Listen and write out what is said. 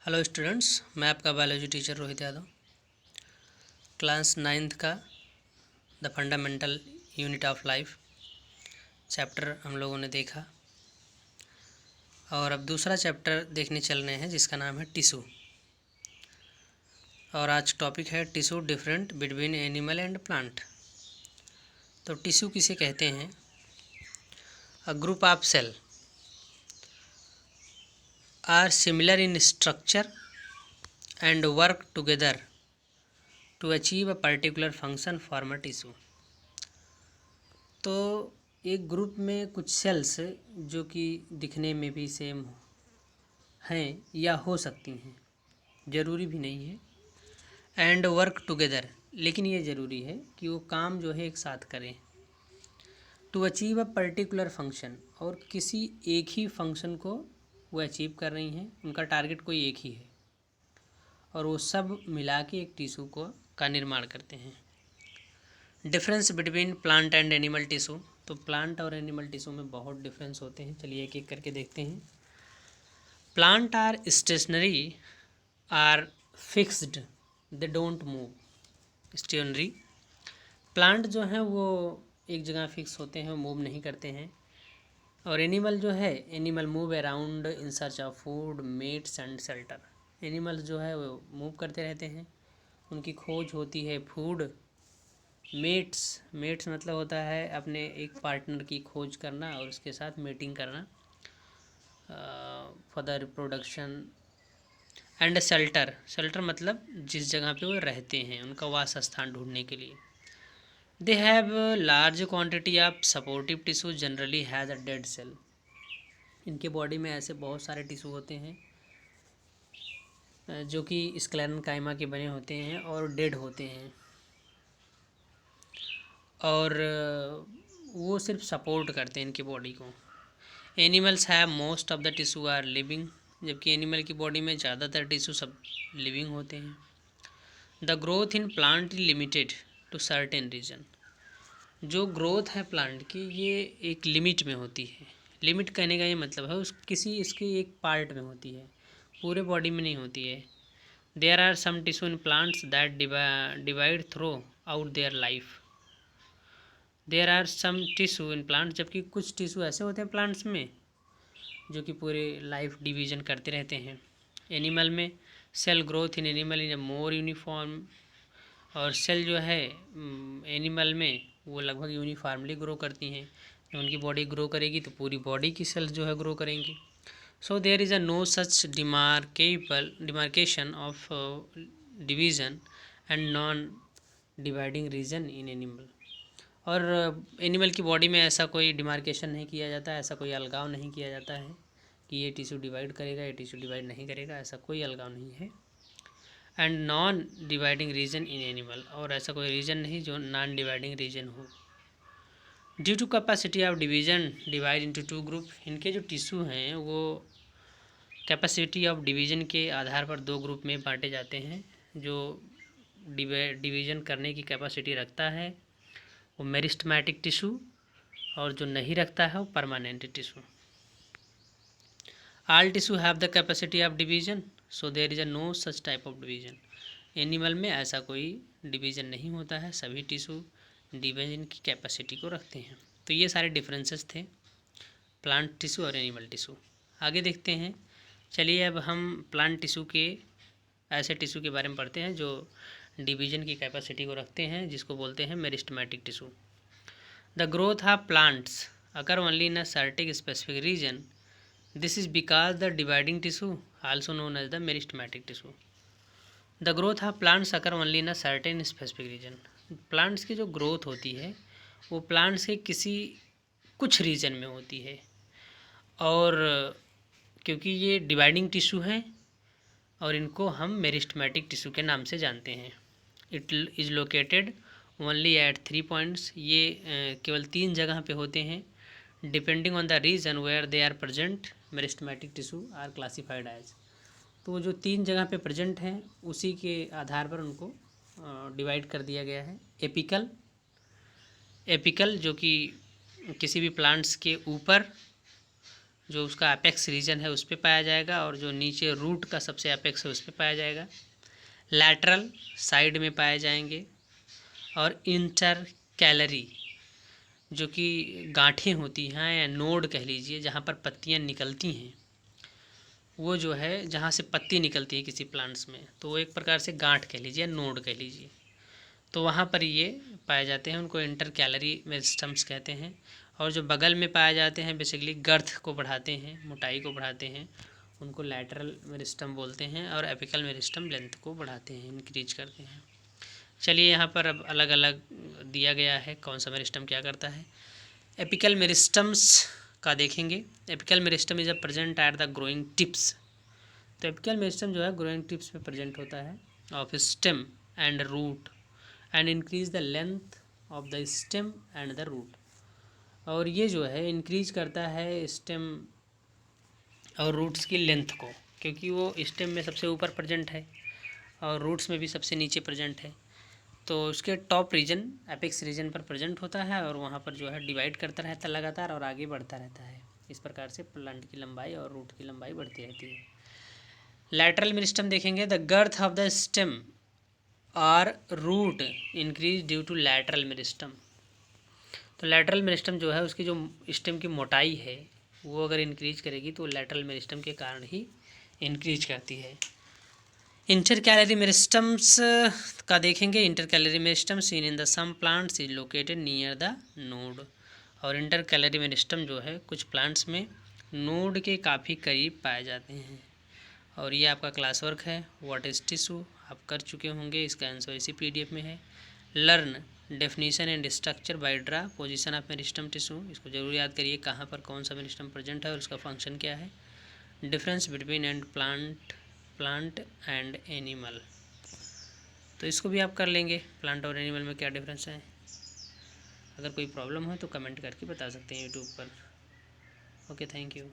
Hello students, मैं आपका biology teacher Rohit Yadav. Class 9th का the fundamental unit of life chapter हम लोगों ने देखा और अब दूसरा चैप्टर देखने चल रहे हैं जिसका नाम है टिश्यू। और आज टॉपिक है tissue different between animal and plant. तो टिश्यू किसे कहते हैं? A group of cell are similar in structure and work together to achieve a particular function form a tissue. तो एक ग्रुप में कुछ सेल्स जो कि दिखने में भी सेम हैं या हो सकती हैं, ज़रूरी भी नहीं है, एंड वर्क टुगेदर, लेकिन ये ज़रूरी है कि वो काम जो है एक साथ करें to achieve a particular function, और किसी एक ही फंक्शन को वो अचीव कर रही हैं। उनका टारगेट कोई एक ही है और वो सब मिला के एक टिश्यू का निर्माण करते हैं। Difference between plant and animal tissue. तो प्लांट और एनिमल टिश्यू में बहुत डिफरेंस होते हैं। चलिए एक एक करके देखते हैं। Plant are stationary or fixed, they don't move. Stationary plant जो हैं वो एक जगह फिक्स होते हैं, मूव नहीं करते हैं। और एनिमल जो है, animal move around in search of food mates and shelter. Animals जो है वो मूव करते रहते हैं, उनकी खोज होती है फूड, मेट्स मतलब होता है अपने एक पार्टनर की खोज करना और उसके साथ मीटिंग करना for the reproduction, and shelter मतलब जिस जगह पे वो रहते हैं उनका वास स्थान ढूंढने के लिए। They have large quantity of supportive tissue generally has a dead cell. इनके बॉडी में ऐसे बहुत सारे टिश्यू होते हैं जो कि स्क्लेरेन्काइमा के बने होते हैं और डेड होते हैं, और वो सिर्फ सपोर्ट करते हैं इनकी बॉडी को। Animals have most of the tissue are living, जबकि एनिमल की बॉडी में ज़्यादातर टिश्यू सब लिविंग होते हैं। The growth in plant limited to certain region. जो ग्रोथ है प्लांट की ये एक लिमिट में होती है। लिमिट कहने का ये मतलब है उस किसी इसके एक पार्ट में होती है, पूरे बॉडी में नहीं होती है। There are some tissue in plants that divide throughout their life. There are some tissue in plants, जबकि कुछ टिश्यू ऐसे होते हैं प्लांट्स में जो कि पूरे लाइफ डिवीजन करते रहते हैं। एनिमल में cell growth in animal in a more uniform, और सेल जो है एनिमल में वो लगभग यूनिफॉर्मली ग्रो करती हैं। जब उनकी बॉडी ग्रो करेगी तो पूरी बॉडी की सेल्स जो है ग्रो करेंगी। So there is a no such demarcation of division and non dividing region in animal. और एनिमल की बॉडी में ऐसा कोई डिमार्केशन नहीं किया जाता है, ऐसा कोई अलगाव नहीं किया जाता है कि ये टिश्यू डिवाइड करेगा, ये टिश्यू डिवाइड नहीं करेगा, ऐसा कोई अलगाव नहीं है। And non dividing region in animal, और ऐसा कोई रीजन नहीं जो नॉन डिवाइडिंग रीजन हो। Due to capacity of division divide into two group. इनके जो टिश्यू हैं वो कैपेसिटी ऑफ डिवीजन के आधार पर दो ग्रुप में बांटे जाते हैं। जो डिवीजन करने की कैपेसिटी रखता है वो मेरिस्टेमेटिक टिश्यू, और जो नहीं रखता है वो permanent tissue. All tissue have the capacity of division, so there is a no such type of division. Animal में ऐसा कोई डिवीज़न नहीं होता है, सभी टिश्यू डिवीजन की कैपेसिटी को रखते हैं। तो ये सारे डिफरेंसेस थे प्लांट टिश्यू और एनिमल टिश्यू। आगे देखते हैं। चलिए अब हम प्लांट टिश्यू के ऐसे टिश्यू के बारे में पढ़ते हैं जो डिवीजन की कैपेसिटी को रखते हैं, जिसको बोलते हैं meristematic tissue. The growth of plants occur only in a certain specific region, this is because the dividing tissue also known as the meristematic tissue. The growth of plants occur only in a certain specific region. Plants की जो growth होती है वो plants के किसी कुछ reason में होती है, और क्योंकि ये डिवाइडिंग टिश्यू हैं और इनको हम मेरिस्टेमेटिक टिश्यू के नाम से जानते हैं। It is located only at 3 points. ये केवल 3 जगह पे होते हैं। Depending on the region where they are present meristematic tissue are classified as. तो जो 3 जगह पे प्रेजेंट हैं उसी के आधार पर उनको डिवाइड कर दिया गया है। एपिकल जो कि किसी भी प्लांट्स के ऊपर जो उसका अपेक्स रीजन है उस पर पाया जाएगा, और जो नीचे रूट का सबसे अपेक्स है उस पर पाया जाएगा। लैटरल साइड में पाए जाएंगे। और इंटर कैलरी जो कि गांठें होती हैं या नोड कह लीजिए, जहाँ पर पत्तियाँ निकलती हैं, वो जो है जहाँ से पत्ती निकलती है किसी प्लांट्स में, तो वो एक प्रकार से गांठ कह लीजिए, नोड कह लीजिए, तो वहाँ पर ये पाए जाते हैं, उनको इंटर कैलरी मेरिस्टम्स कहते हैं। और जो बगल में पाए जाते हैं बेसिकली गर्थ को बढ़ाते हैं, मोटाई को बढ़ाते हैं, उनको लैटरल मेरिस्टम बोलते हैं। और एपिकल मेरिस्टम लेंथ को बढ़ाते हैं, इंक्रीज करते हैं। चलिए यहाँ पर अब अलग अलग दिया गया है कौन सा मेरिस्टम क्या करता है। एपिकल मेरिस्टम्स का देखेंगे। Apical meristem is a present at the growing tips. तो एपिकल मेरिस्टम जो है ग्रोइंग टिप्स पे प्रेजेंट होता है of stem and root and increase the length of the stem and the root. और ये जो है इंक्रीज करता है स्टेम और रूट्स की लेंथ को, क्योंकि वो स्टेम में सबसे ऊपर प्रेजेंट है और रूट्स में भी सबसे नीचे प्रेजेंट है। तो उसके टॉप रीजन एपेक्स रीजन पर प्रेजेंट होता है और वहाँ पर जो है डिवाइड करता रहता है लगातार और आगे बढ़ता रहता है। इस प्रकार से प्लांट की लंबाई और रूट की लंबाई बढ़ती रहती है। लैटरल मेरिस्टम देखेंगे। The girth of the stem और root increase due to lateral meristem. तो लैटरल मेरिस्टम जो है उसकी जो स्टेम की मोटाई है वो अगर इंक्रीज करेगी तो लैटरल मेरिस्टम के कारण ही इंक्रीज करती है। इंटर कैलरी मेरिस्टम्स का देखेंगे। Intercalary meristem seen in the some plants is located near the node. और इंटर कैलरी मेरिस्टम जो है कुछ प्लांट्स में नोड के काफ़ी करीब पाए जाते हैं। और ये आपका क्लास वर्क है, व्हाट इज टिश्यू, आप कर चुके होंगे, इसका आंसर इसी PDF में है। Learn definition and structure bye draw position of meristem tissue. इसको जरूर याद करिए कहाँ पर कौन सा मेरिस्टम प्रेजेंट है और उसका फंक्शन क्या है। Difference between and plant and animal, तो इसको भी आप कर लेंगे, प्लांट और एनिमल में क्या डिफरेंस है। अगर कोई प्रॉब्लम हो तो कमेंट करके बता सकते हैं यूट्यूब पर। Okay, thank you.